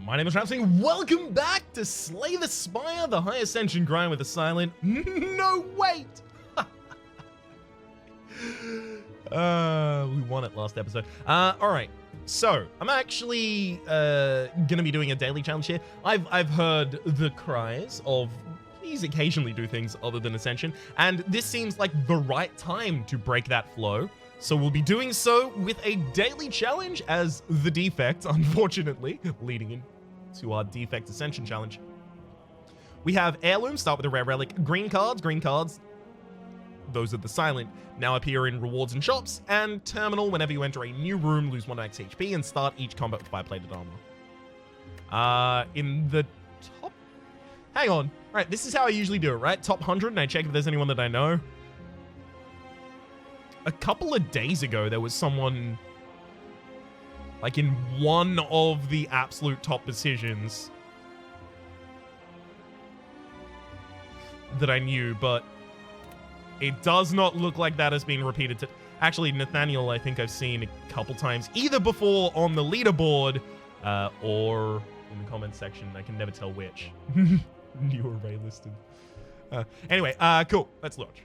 My name is Rhapsody. Welcome back to Slay the Spire, the high ascension grind with a silent no wait. We won it last episode. All right. So I'm actually gonna be doing a daily challenge here. I've heard the cries of please occasionally do things other than ascension, and this seems like the right time to break that flow. So we'll be doing so with a daily challenge as the defect, unfortunately, leading into our defect ascension challenge. We have heirlooms, start with a rare relic. Green cards, those are the silent, now appear in rewards and shops, and terminal, whenever you enter a new room, lose 1 max HP and start each combat with 5-plated armor. In the top, hang on, right, this is how I usually do it, right? Top 100, and I check if there's anyone that I know. A couple of days ago, there was someone like in one of the absolute top positions that I knew, but it does not look like that has been repeated. Actually, Nathaniel, I think I've seen a couple times, either before on the leaderboard or in the comments section. I can never tell which. New array listed. Anyway, cool. Let's launch.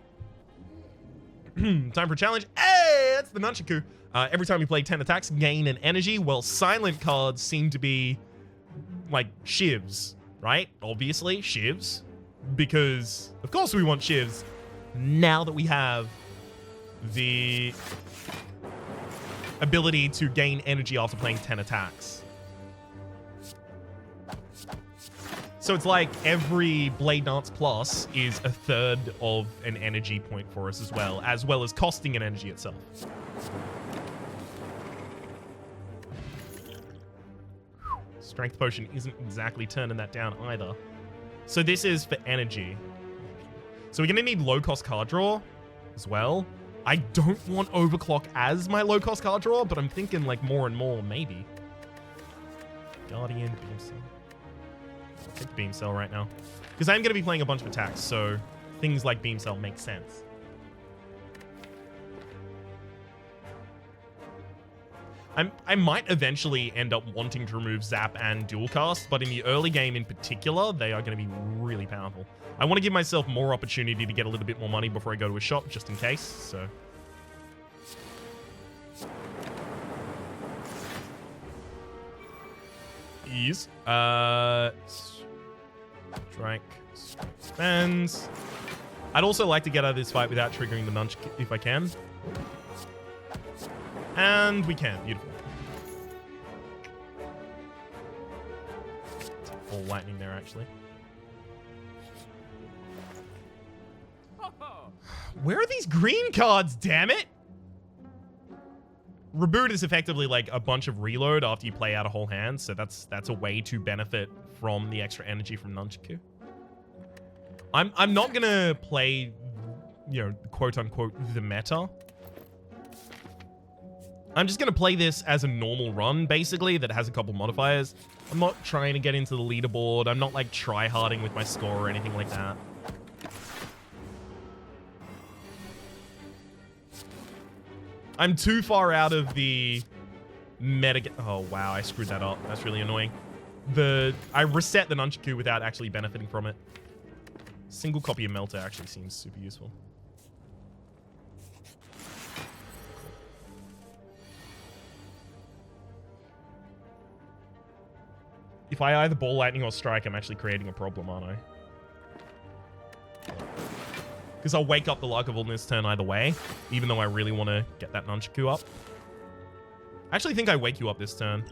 Time for a challenge. Hey, that's the Nunchaku. Every time you play 10 attacks, gain an energy. Well, silent cards seem to be like shivs, right? Obviously, shivs. Because, of course, we want shivs now that we have the ability to gain energy after playing 10 attacks. So it's like every Blade Dance Plus is a third of an energy point for us as well as costing an energy itself. Strength Potion isn't exactly turning that down either. So this is for energy. So we're going to need low-cost card draw as well. I don't want Overclock as my low-cost card draw, but I'm thinking like more and more, maybe. Guardian, Beam Cell. I'll take Beam Cell right now. Because I'm going to be playing a bunch of attacks, so things like Beam Cell make sense. I might eventually end up wanting to remove Zap and Dual Cast, but in the early game in particular, they are going to be really powerful. I want to give myself more opportunity to get a little bit more money before I go to a shop, just in case, so... Ease. Strike. Spends. I'd also like to get out of this fight without triggering the nunch if I can. And we can. Beautiful. All lightning there, actually. Where are these green cards, damn it? Reboot is effectively like a bunch of reload after you play out a whole hand, so that's a way to benefit from the extra energy from Nunchaku. I'm not gonna play, you know, quote unquote the meta. I'm just gonna play this as a normal run, basically, that has a couple modifiers. I'm not trying to get into the leaderboard. I'm not like try-harding with my score or anything like that. I'm too far out of the meta. Oh, wow, I screwed that up. That's really annoying. I reset the Nunchaku without actually benefiting from it. Single copy of Melter actually seems super useful. If I either Ball Lightning or Strike, I'm actually creating a problem, aren't I? Because I'll wake up the Lagavulin this turn either way, even though I really want to get that Nunchaku up. I actually think I wake you up this turn.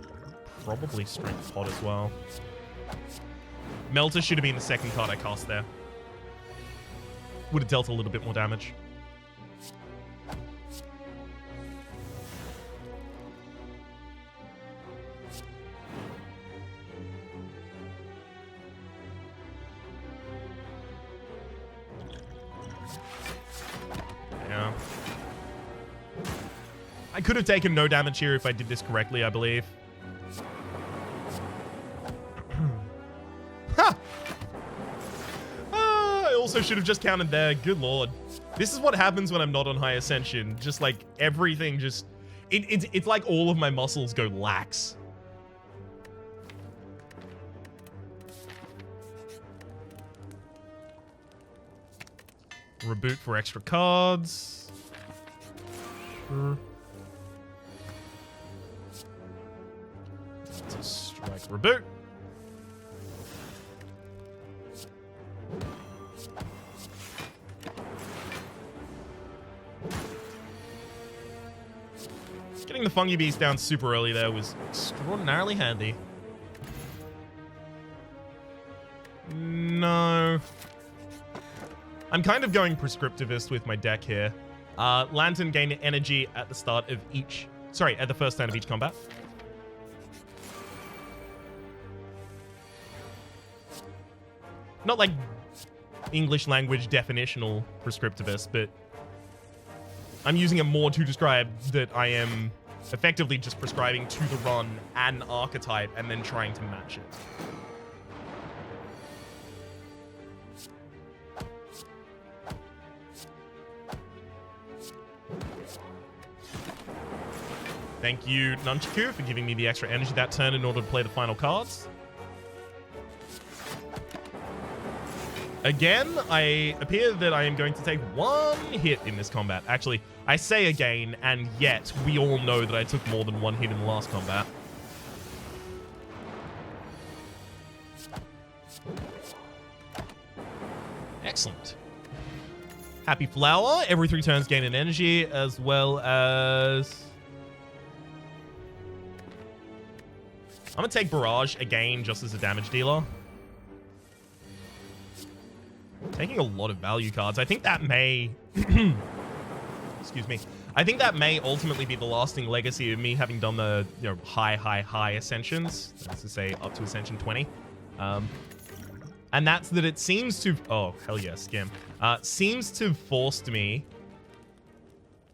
Probably Strength Pot as well. Melter should have been the second card I cast there. Would have dealt a little bit more damage. Yeah. I could have taken no damage here if I did this correctly, I believe. Ha! I also should have just counted there. Good lord. This is what happens when I'm not on high ascension. Just like everything just... It's like all of my muscles go lax. Reboot for extra cards. Sure. That's a strike reboot. Getting the Fungi Beast down super early there was extraordinarily handy. No. I'm kind of going prescriptivist with my deck here. Lantern gain energy at the start of each... Sorry, at the first turn of each combat. Not like English language definitional prescriptivist, but I'm using it more to describe that I am effectively just prescribing to the run an archetype and then trying to match it. Thank you, Nunchaku, for giving me the extra energy that turn in order to play the final cards. Again, I appear that I am going to take one hit in this combat. Actually, I say again, and yet we all know that I took more than one hit in the last combat. Excellent. Happy Flower. Every 3 turns gain an energy, as well as... I'm going to take Barrage again, just as a damage dealer. Taking a lot of value cards. I think that may... Excuse me. I think that may ultimately be the lasting legacy of me having done the high ascensions. That's to say, up to Ascension 20. And that's that it seems to... Oh, hell yeah, Skim. Seems to have forced me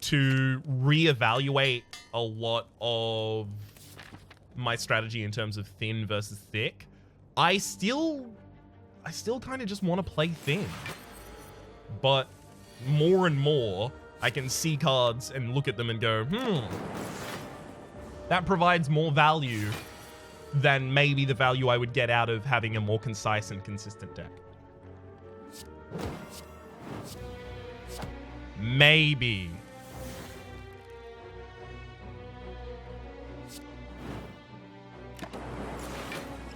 to reevaluate a lot of my strategy in terms of thin versus thick. I still kind of just want to play thin. But more and more, I can see cards and look at them and go, that provides more value than maybe the value I would get out of having a more concise and consistent deck. Maybe.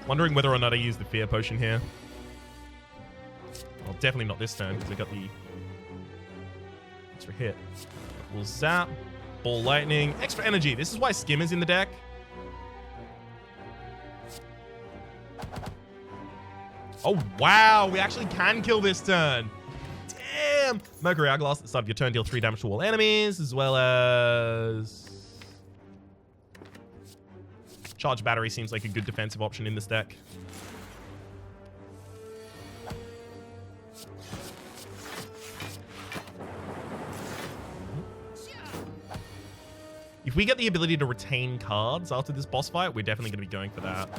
Wondering whether or not I use the Fear Potion here. Well, definitely not this turn, because I got the extra hit. We'll zap. Ball Lightning. Extra energy. This is why Skim is in the deck. Oh, wow. We actually can kill this turn. Damn. Mercury Hourglass at the start of your turn. Deal 3 damage to all enemies, as well as... Charge Battery seems like a good defensive option in this deck. If we get the ability to retain cards after this boss fight, we're definitely going to be going for that.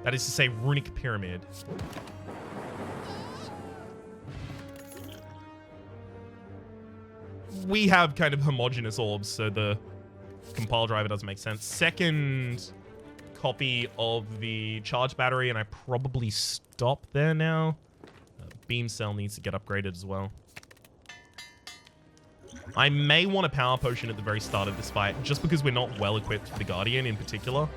That is to say, Runic Pyramid. We have kind of homogeneous orbs, so the compile driver doesn't make sense. Second copy of the charge battery, and I probably stop there now. Beam Cell needs to get upgraded as well. I may want a power potion at the very start of this fight, just because we're not well equipped for the Guardian in particular.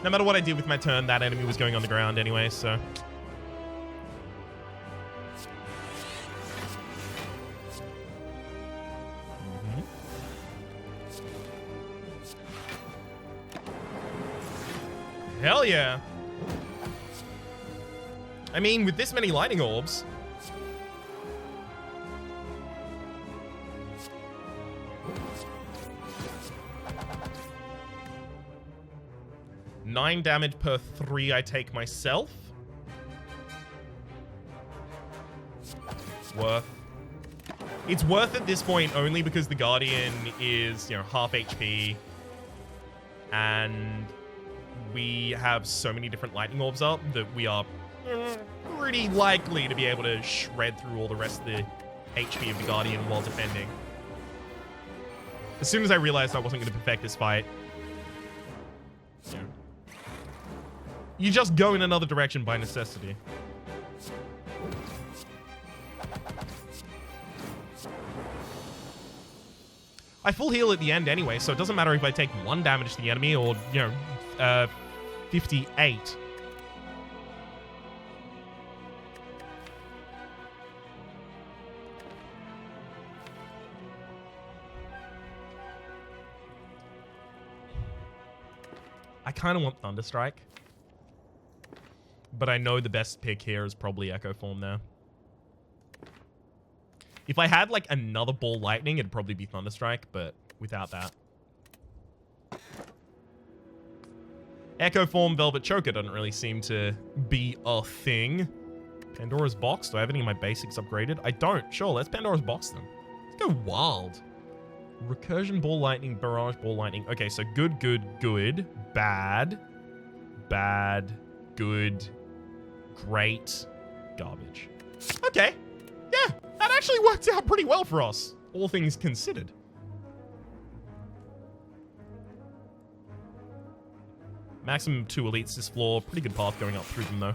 No matter what I did with my turn, that enemy was going on the ground anyway, so... Hell yeah. I mean, with this many lightning orbs... Nine damage per 3 I take myself. Worth. It's worth at this point only because the Guardian is, half HP. And we have so many different lightning orbs up that we are pretty likely to be able to shred through all the rest of the HP of the Guardian while defending. As soon as I realized I wasn't going to perfect this fight, you just go in another direction by necessity. I full heal at the end anyway, so it doesn't matter if I take 1 damage to the enemy or, 58. I kind of want Thunderstrike, but I know the best pick here is probably Echo Form there. If I had, like, another Ball Lightning, it'd probably be Thunderstrike, but without that. Echo Form Velvet Choker doesn't really seem to be a thing. Pandora's Box. Do I have any of my basics upgraded? I don't. Sure, let's Pandora's Box them. Let's go wild. Recursion Ball Lightning, Barrage Ball Lightning. Okay, so good, good, good. Bad. Bad. Good. Great. Garbage. Okay. Yeah, that actually worked out pretty well for us, all things considered. Maximum 2 elites this floor. Pretty good path going up through them, though.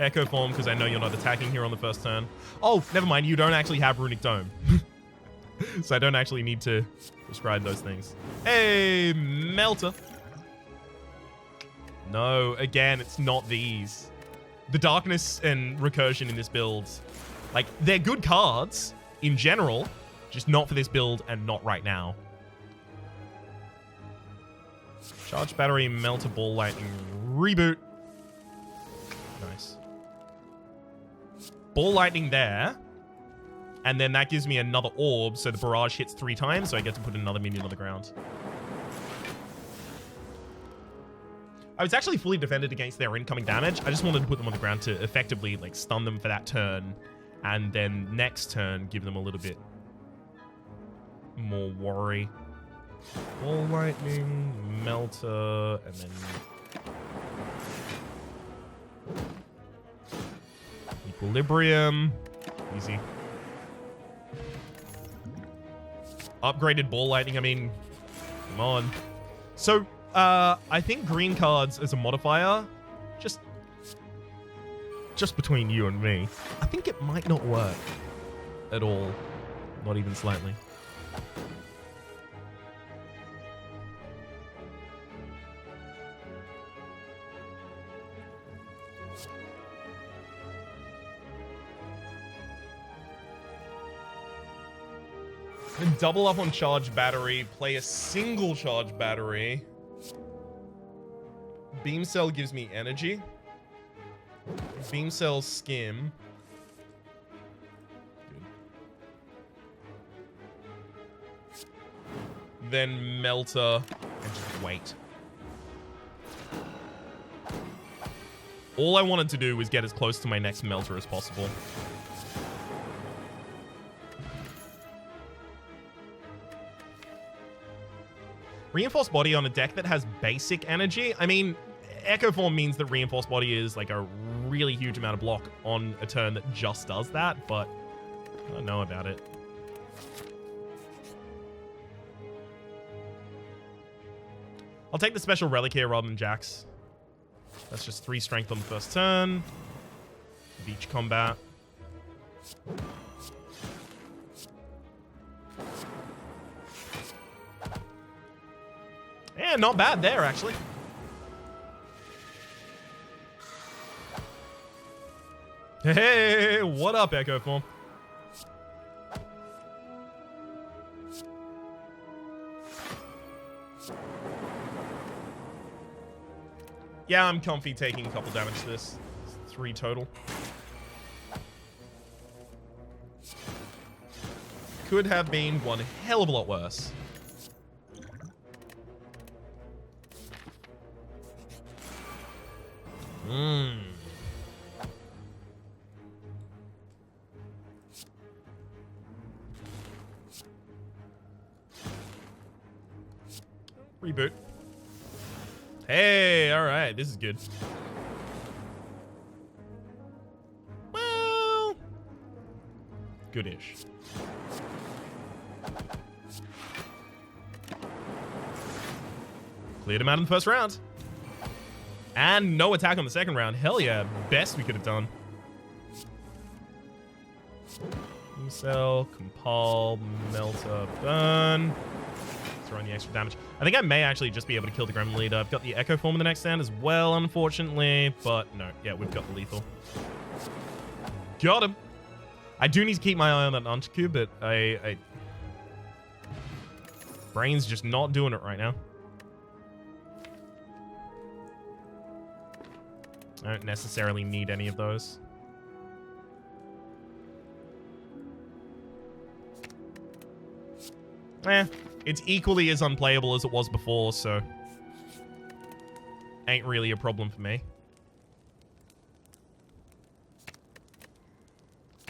Echo Form, because I know you're not attacking here on the first turn. Oh, never mind. You don't actually have Runic Dome. So I don't actually need to prescribe those things. Hey, Melter. No, again, it's not these. The Darkness and Recursion in this build, like, they're good cards in general, just not for this build and not right now. Charge Battery, Melter, Ball Lightning, Reboot. Nice. Ball Lightning there. And then that gives me another orb, so the barrage hits 3 times, so I get to put another minion on the ground. I was actually fully defended against their incoming damage. I just wanted to put them on the ground to effectively, like, stun them for that turn. And then next turn, give them a little bit more worry. Ball Lightning, Melter, and then... Equilibrium. Easy. Upgraded Ball Lightning, I mean, come on. So, I think green cards as a modifier, just between you and me, I think it might not work at all. Not even slightly. Then double up on charge battery, play a single charge battery. Beam Cell gives me energy. Beam Cell skim. Good. Then Melter and just wait. All I wanted to do was get as close to my next Melter as possible. Reinforced Body on a deck that has basic energy. I mean, Echo Form means that Reinforced Body is like a really huge amount of block on a turn that just does that, but I don't know about it. I'll take the Special Relic here rather than Jax. That's just 3 strength on the first turn. Beach combat. Yeah, not bad there, actually. Hey, what up, Echo Form? Yeah, I'm comfy taking a couple damage to this. 3 total. Could have been one hell of a lot worse. Reboot. Hey, all right. This is good. Well, goodish. Cleared him out in the first round. And no attack on the second round. Hell yeah. Best we could have done. Cell, compile, melter, burn. Throwing the extra damage. I think I may actually just be able to kill the Gremlin Leader. I've got the Echo Form in the next stand as well, unfortunately. But no, yeah, we've got the lethal. Got him. I do need to keep my eye on that Nunchaku, but I brain's just not doing it right now. I don't necessarily need any of those. It's equally as unplayable as it was before, so ain't really a problem for me.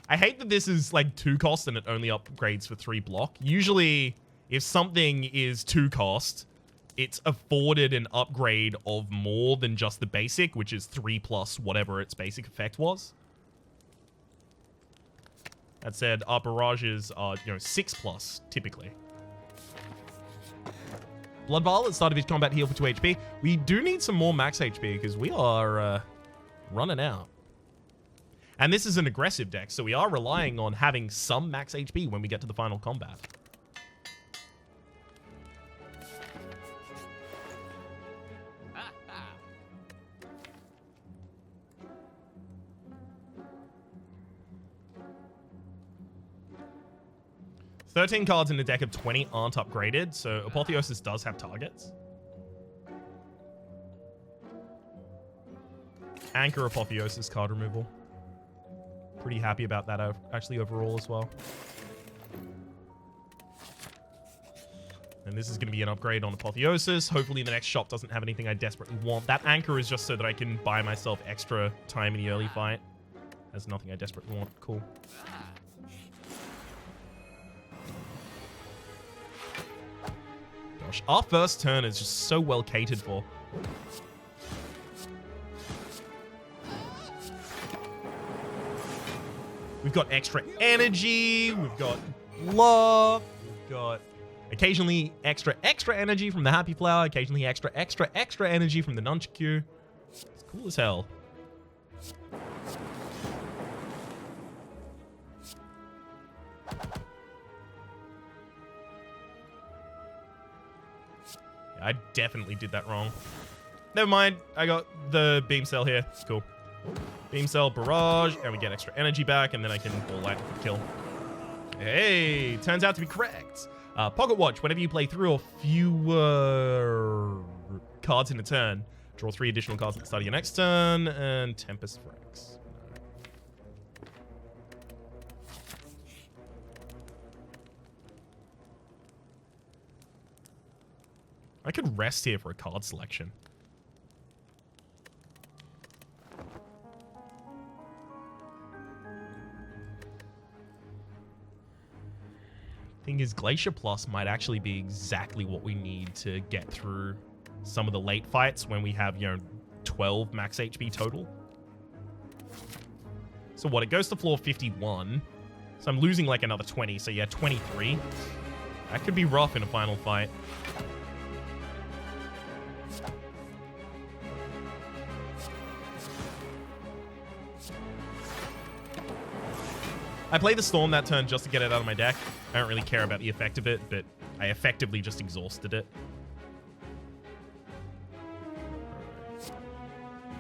I hate that this is like 2 cost and it only upgrades for 3 block. Usually, if something is 2 cost, it's afforded an upgrade of more than just the basic, which is 3 plus whatever its basic effect was. That said, our barrages are, 6 plus, typically. Blood Vial at the start of his combat heal for 2 HP. We do need some more max HP because we are running out. And this is an aggressive deck, so we are relying on having some max HP when we get to the final combat. "13 cards in a deck of 20 aren't upgraded, so Apotheosis does have targets. Anchor Apotheosis card removal. Pretty happy about that actually overall as well. And this is going to be an upgrade on Apotheosis. Hopefully the next shop doesn't have anything I desperately want. That Anchor is just so that I can buy myself extra time in the early fight. That's nothing I desperately want. Cool. Gosh, our first turn is just so well catered for. We've got extra energy, we've got love, we've got occasionally extra energy from the Happy Flower, occasionally extra energy from the Nunchaku. It's cool as hell. I definitely did that wrong. Never mind. I got the Beam Cell here. It's cool. Beam Cell, Barrage, and we get extra energy back, and then I can Ball Lightning for kill. Hey, turns out to be correct. Pocket Watch. Whenever you play 3 or fewer cards in a turn, draw 3 additional cards at the start of your next turn, and Tempest Rex. I could rest here for a card selection. Thing is, Glacier Plus might actually be exactly what we need to get through some of the late fights when we have, 12 max HP total. So what, it goes to floor 51. So I'm losing like another 20, so yeah, 23. That could be rough in a final fight. I played the Storm that turn just to get it out of my deck. I don't really care about the effect of it, but I effectively just exhausted it.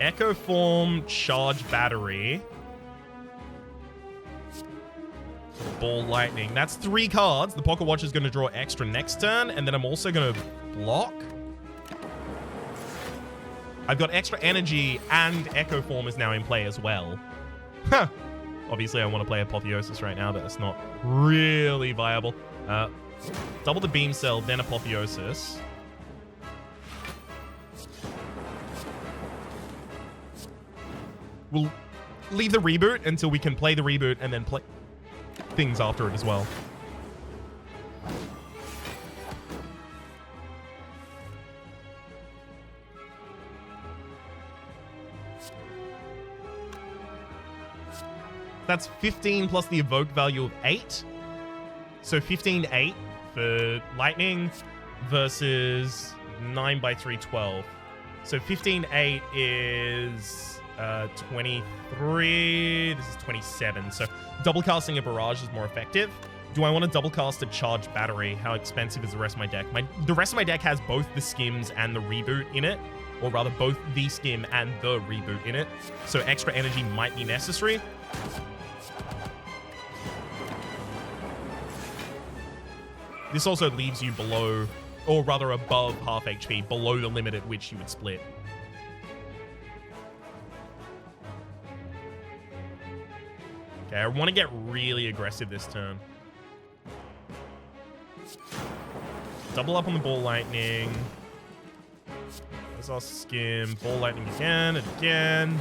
Echo Form, Charge Battery. Ball Lightning. That's 3 cards. The Pocket Watch is going to draw extra next turn, and then I'm also going to block. I've got extra energy, and Echo Form is now in play as well. Huh. Obviously, I want to play Apotheosis right now, but that's not really viable. Double the Beam Cell, then Apotheosis. We'll leave the reboot until we can play the reboot and then play things after it as well. That's 15 plus the evoke value of 8. So 15, 8 for lightning versus 9 by 3, 12. So 15, 8 is 23. This is 27. So double casting a barrage is more effective. Do I want to double cast a charged battery? How expensive is the rest of my deck? The rest of my deck has both the skims and the reboot in it. Or rather, both the skim and the reboot in it. So extra energy might be necessary. This also leaves you below, or rather above half HP, below the limit at which you would split. Okay, I want to get really aggressive this turn. Double up on the ball lightning. There's our skim. Ball lightning again and again.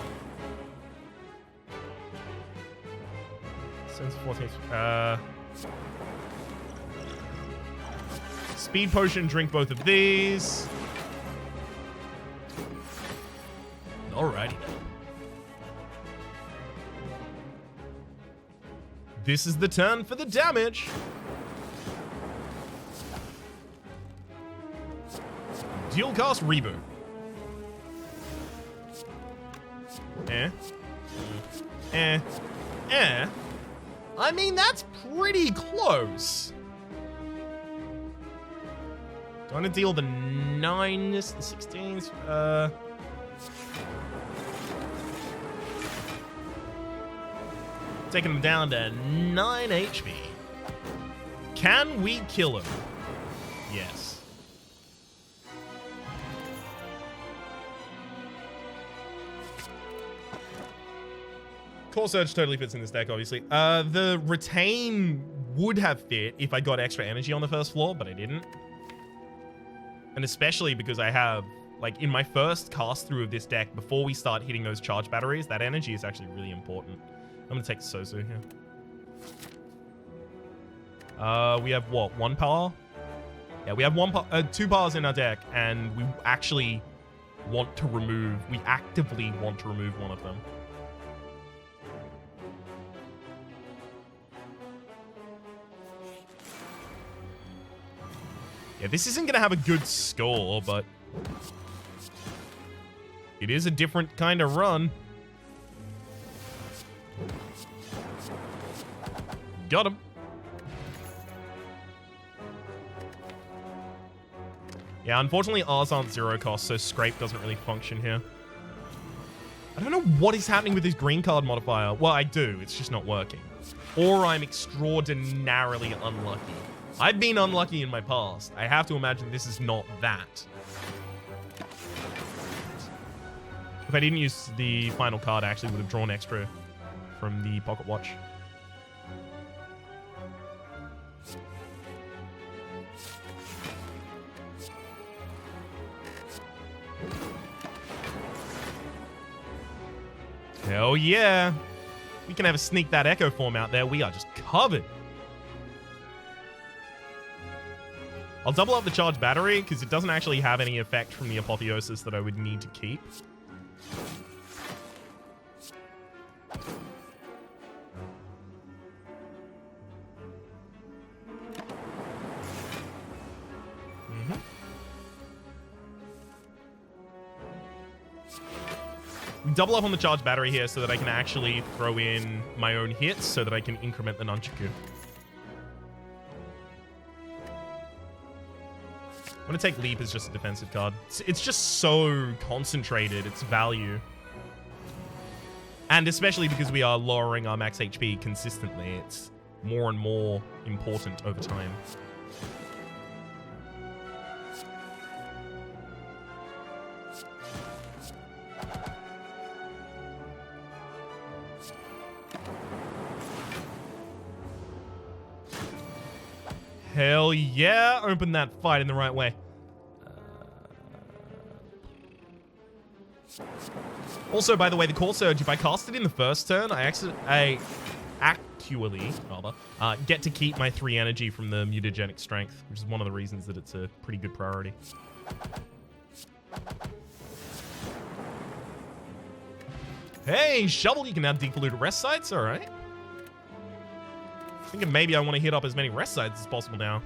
Sense 14. Speed potion, drink both of these. Alrighty. This is the turn for the damage. Dual cast reboot. I mean, that's pretty close. Do I want to deal the 9s, the 16s? Taking him down to 9 HP. Can we kill him? Yes. Core Surge totally fits in this deck, obviously. The Retain would have fit if I got extra energy on the first floor, but I didn't. And especially because I have, like, in my first cast through of this deck, before we start hitting those charge batteries, that energy is actually really important. I'm going to take Sosu here. We have what? 1 power? Yeah, we have 2 powers in our deck, and we actually want to remove, we actively want to remove one of them. Yeah, this isn't going to have a good score, but it is a different kind of run. Got him. Yeah, unfortunately ours aren't 0 cost, so Scrape doesn't really function here. I don't know what is happening with this green card modifier. Well, I do. It's just not working. Or I'm extraordinarily unlucky. I've been unlucky in my past. I have to imagine this is not that. If I didn't use the final card, I actually would have drawn extra from the pocket watch. Hell yeah. We can have a sneak that echo form out there. We are just covered. I'll double up the charge battery because it doesn't actually have any effect from the apotheosis that I would need to keep. Double up on the charge battery here so that I can actually throw in my own hits so that I can increment the Nunchaku. I'm going to take Leap as just a defensive card. It's just so concentrated, its value. And especially because we are lowering our max HP consistently, it's more and more important over time. Hell yeah! Open that fight in the right way. Also, by the way, the Core Surge, if I cast it in the first turn, I actually get to keep my 3 energy from the mutagenic strength, which is one of the reasons that it's a pretty good priority. Hey, Shovel, you can now depollute rest sites, alright. Thinking maybe I want to hit up as many rest sites as possible now.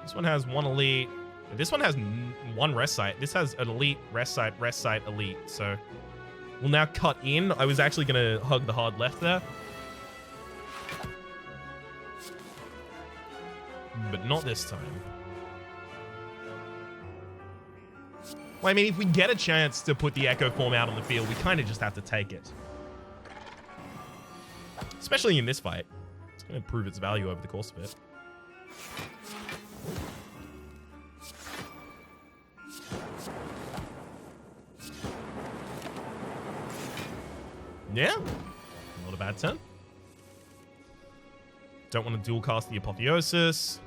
This one has one elite. This one has one rest site. This has an elite, rest site, elite. So we'll now cut in. I was actually going to hug the hard left there. But not this time. Well, I mean, if we get a chance to put the Echo form out on the field, we kind of just have to take it. Especially in this fight. It's going to prove its value over the course of it. Yeah, not a bad turn. Don't want to dual cast the Apotheosis.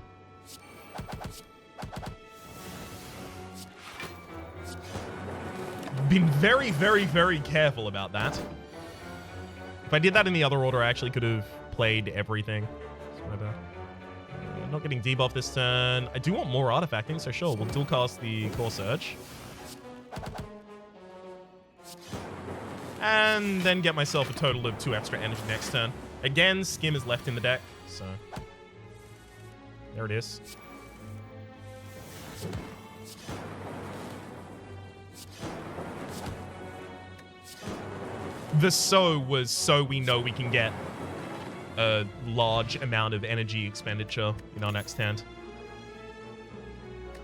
Been very, very, very careful about that. If I did that in the other order, I actually could have played everything. Not getting debuff this turn. I do want more artifacting, so sure, we'll dual cast the Core Surge. And then get myself a total of 2 extra energy next turn. Again, Skim is left in the deck, so there it is. The so was so we know we can get a large amount of energy expenditure in our next hand.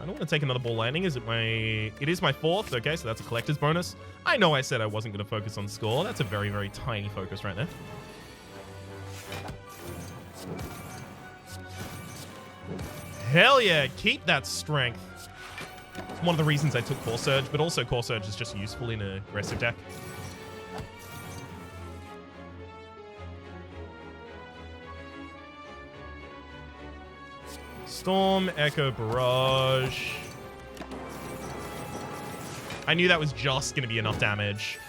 I don't want to take another Ball Lightning. Is it my... It is my 4th. Okay, so that's a collector's bonus. I know I said I wasn't going to focus on score. That's a very, very tiny focus right there. Hell yeah, keep that strength. It's one of the reasons I took Core Surge, but also Core Surge is just useful in an aggressive deck. Storm, Echo, Barrage. I knew that was just going to be enough damage.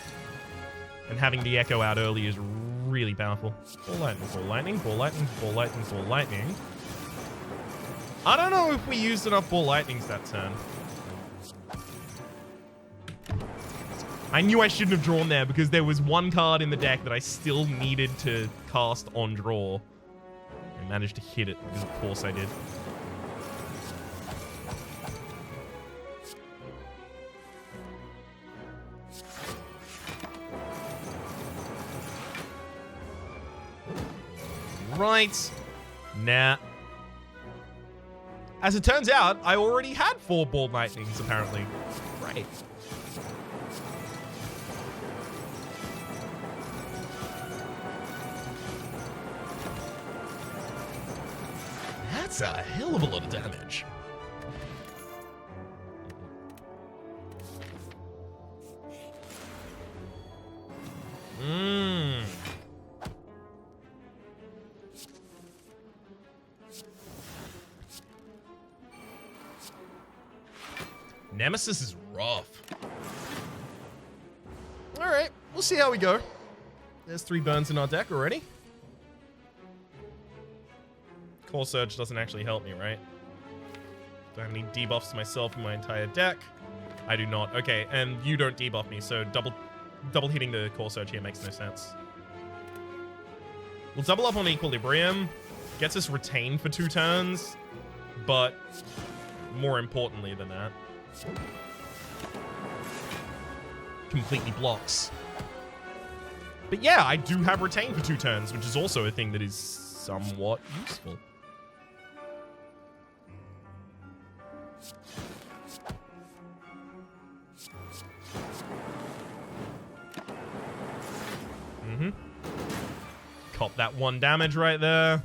And having the Echo out early is really powerful. Ball Lightning, Ball Lightning, Ball Lightning, Ball Lightning, Ball Lightning. I don't know if we used enough Ball Lightnings that turn. I knew I shouldn't have drawn there because there was one card in the deck that I still needed to cast on draw. I managed to hit it because of course I did. Right. Nah. As it turns out, I already had 4 Ball Lightnings, apparently. Great. That's a hell of a lot of damage. Nemesis is rough. Alright, we'll see how we go. There's 3 burns in our deck already. Core Surge doesn't actually help me, right? Do I have any debuffs to myself in my entire deck? I do not. Okay, and you don't debuff me, so double hitting the Core Surge here makes no sense. We'll double up on Equilibrium. Gets us retained for 2 turns, but more importantly than that, completely blocks. But yeah, I do have retain for 2 turns, which is also a thing that is somewhat useful. Cop that 1 damage right there.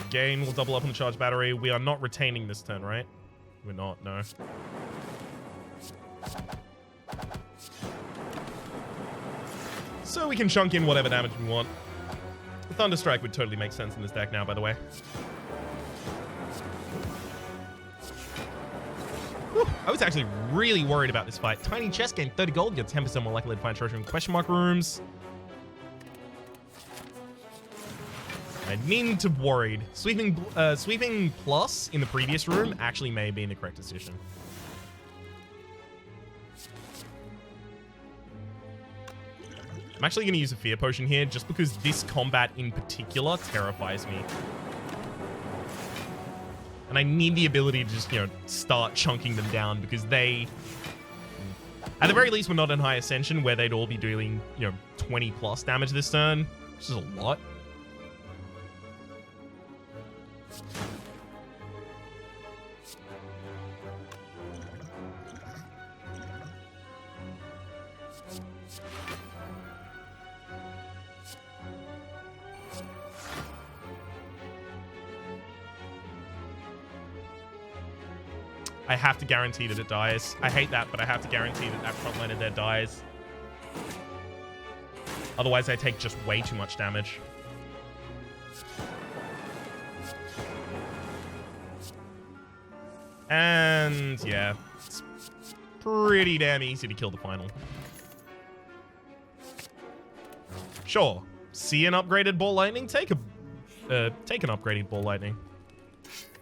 Again, we'll double up on the charge battery. We are not retaining this turn, right? We're not, no. So we can chunk in whatever damage we want. The Thunderstrike would totally make sense in this deck now, by the way. Whew, I was actually really worried about this fight. Tiny chest gain 30 gold, get 10% more likely to find treasure in question mark rooms. I needn't to have worried. Sweeping plus in the previous room actually may have been the correct decision. I'm actually going to use a fear potion here just because this combat in particular terrifies me. And I need the ability to just, you know, start chunking them down because they, at the very least, were not in high ascension where they'd all be doing, you know, 20 plus damage this turn, which is a lot. I have to guarantee that it dies. I hate that, but I have to guarantee that that frontliner there dies. Otherwise, I take just way too much damage. And yeah, it's pretty damn easy to kill the final. Sure, see an upgraded ball lightning? Take an upgraded ball lightning.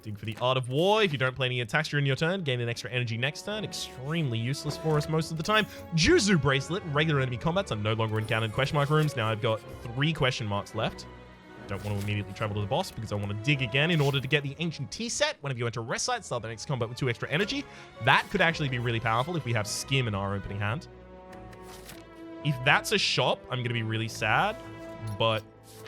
Dig for the Art of War. If you don't play any attacks during your turn, gain an extra energy next turn. Extremely useless for us most of the time. Juzu Bracelet. Regular enemy combats are no longer encountered question mark rooms. Now I've got 3 question marks left. Don't want to immediately travel to the boss because I want to dig again in order to get the Ancient Tea set. Whenever you enter Rest Site, start the next combat with 2 extra energy. That could actually be really powerful if we have Skim in our opening hand. If that's a shop, I'm going to be really sad, but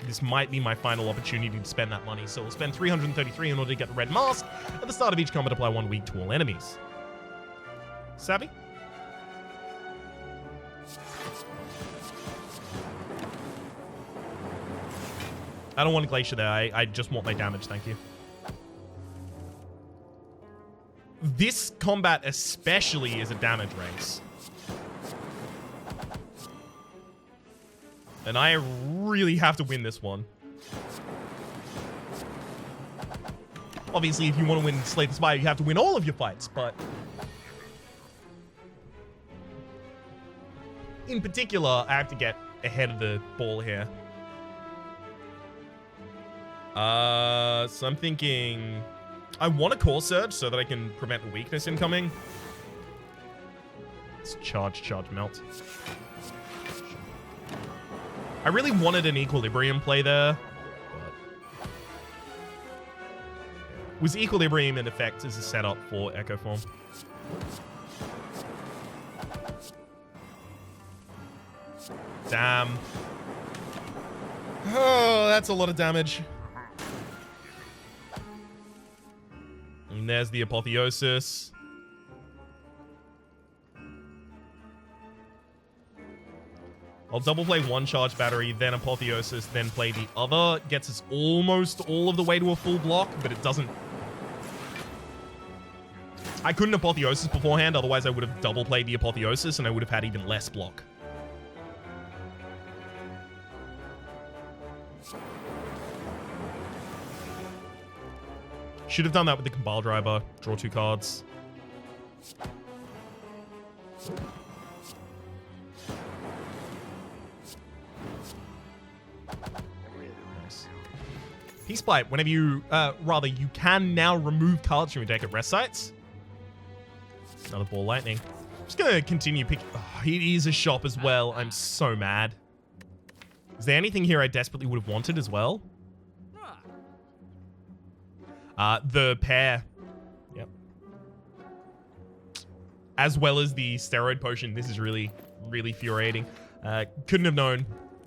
this might be my final opportunity to spend that money. So we'll spend 333 in order to get the red mask. At the start of each combat, apply 1 weak to all enemies. Savvy? I don't want a Glacier there. I just want my damage, thank you. This combat especially is a damage race. And I really have to win this one. Obviously, if you want to win Slay the Spire, you have to win all of your fights, but in particular, I have to get ahead of the ball here. So I'm thinking I want a Core Surge so that I can prevent a weakness incoming. It's charge, melt. I really wanted an Equilibrium play there. But was Equilibrium in effect as a setup for Echo Form? Damn. Oh, that's a lot of damage. And there's the Apotheosis. I'll double play 1 charge battery, then Apotheosis, then play the other. Gets us almost all of the way to a full block, but it doesn't. I couldn't Apotheosis beforehand, otherwise I would have double played the Apotheosis and I would have had even less block. Should have done that with the Cabal Driver. Draw 2 cards. Nice. Peace Blight. Whenever you, you can now remove cards from your deck at rest sites. Another Ball Lightning. I'm just gonna continue picking. Oh, it is a shop as well. I'm so mad. Is there anything here I desperately would have wanted as well? The pair. Yep. As well as the steroid potion. This is really, really infuriating. Couldn't have known.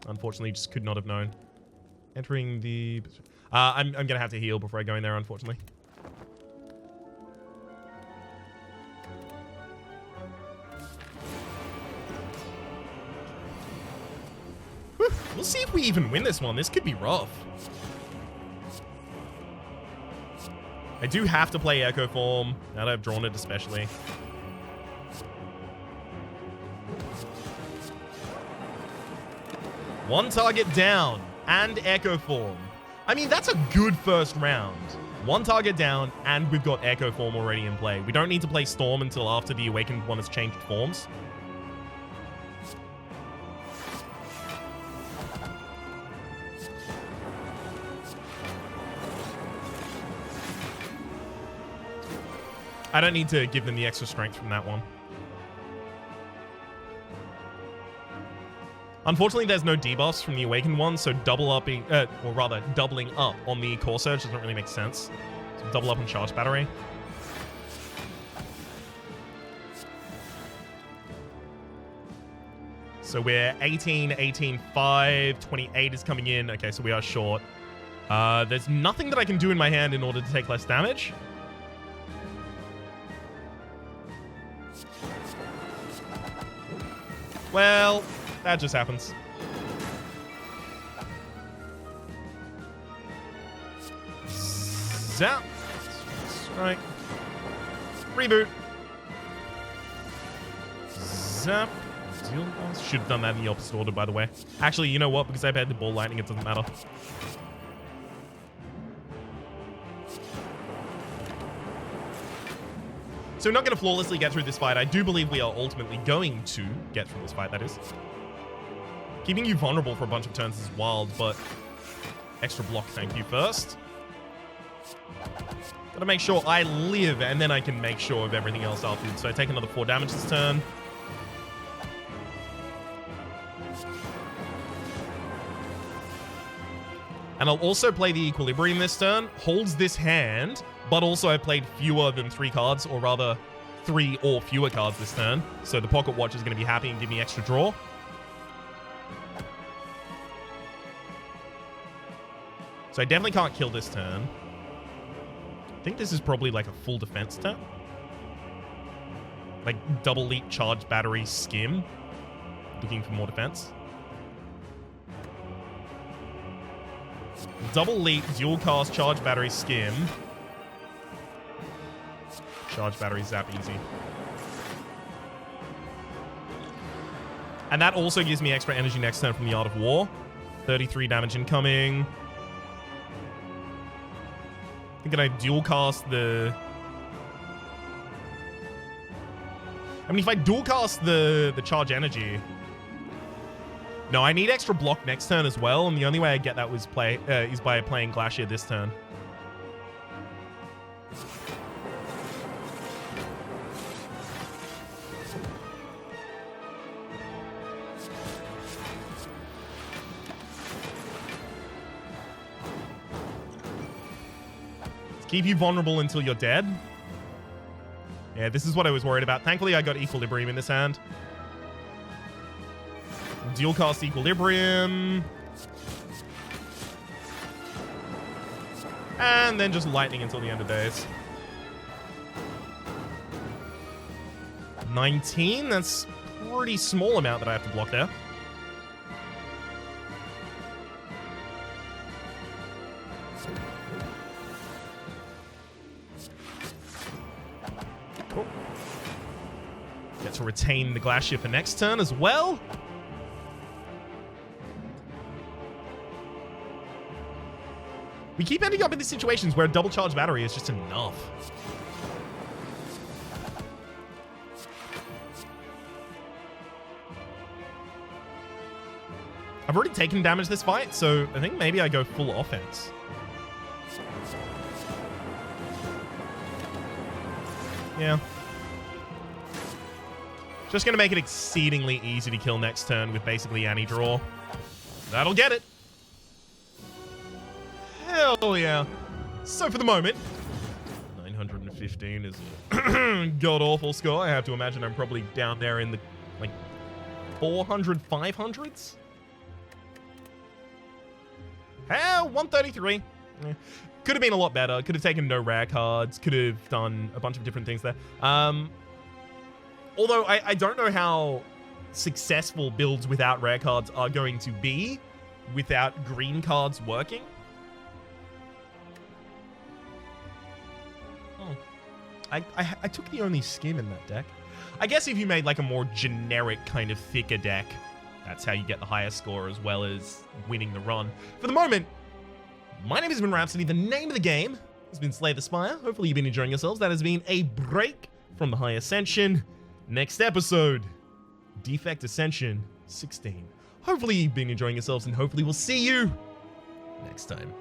Unfortunately, just could not have known. Entering the... I'm gonna have to heal before I go in there, unfortunately. Whew. We'll see if we even win this one. This could be rough. I do have to play Echo Form, now that I've drawn it especially. One target down, and Echo Form. I mean, that's a good first round. 1 target down, and we've got Echo Form already in play. We don't need to play Storm until after the Awakened one has changed forms. I don't need to give them the extra strength from that one. Unfortunately, there's no debuffs from the Awakened one, so doubling up on the Core Surge doesn't really make sense. So double up on Charge Battery. So we're 18, 18, 5, 28 is coming in. Okay, so we are short. There's nothing that I can do in my hand in order to take less damage. Well, that just happens. Zap. Strike. Reboot. Zap. Should have done that in the opposite order, by the way. Actually, you know what? Because I've had the ball lightning, it doesn't matter. So we're not going to flawlessly get through this fight. I do believe we are ultimately going to get through this fight, that is. Keeping you vulnerable for a bunch of turns is wild, but extra block, thank you, first. Gotta make sure I live, and then I can make sure of everything else afterwards. So I take another 4 damage this turn. And I'll also play the Equilibrium this turn. Holds this hand, but also I played fewer than 3 cards, or rather 3 or fewer cards this turn. So the Pocket Watch is going to be happy and give me extra draw. So I definitely can't kill this turn. I think this is probably like a full defense turn. Like double leap, charge battery, skim. Looking for more defense. Double leap, dual cast, charge battery, skim. Charge battery, zap, easy. And that also gives me extra energy next turn from the Art of War. 33 damage incoming. I think I dual cast the... I mean, if I dual cast the charge energy... No, I need extra block next turn as well, and the only way I get that is by playing Glacier this turn. Keep you vulnerable until you're dead. Yeah, this is what I was worried about. Thankfully, I got Equilibrium in this hand. Dual cast Equilibrium. And then just lightning until the end of days. 19, that's a pretty small amount that I have to block there. Cool. Get to retain the Glacier for next turn as well. We keep ending up in these situations where a double charge battery is just enough. I've already taken damage this fight, so I think maybe I go full offense. Yeah. Just going to make it exceedingly easy to kill next turn with basically any draw. That'll get it. Hell yeah. So for the moment, 915 is a god-awful score. I have to imagine I'm probably down there in the, like, 400, 500s? Hell, 133. Yeah. Could have been a lot better. Could have taken no rare cards. Could have done a bunch of different things there. Although I don't know how successful builds without rare cards are going to be without green cards working. Oh. I took the only skim in that deck. I guess if you made like a more generic kind of thicker deck, that's how you get the highest score as well as winning the run. For the moment, my name has been Rhapsody. The name of the game has been Slay the Spire. Hopefully you've been enjoying yourselves. That has been a break from the High Ascension. Next episode, Defect Ascension 16. Hopefully you've been enjoying yourselves, and hopefully we'll see you next time.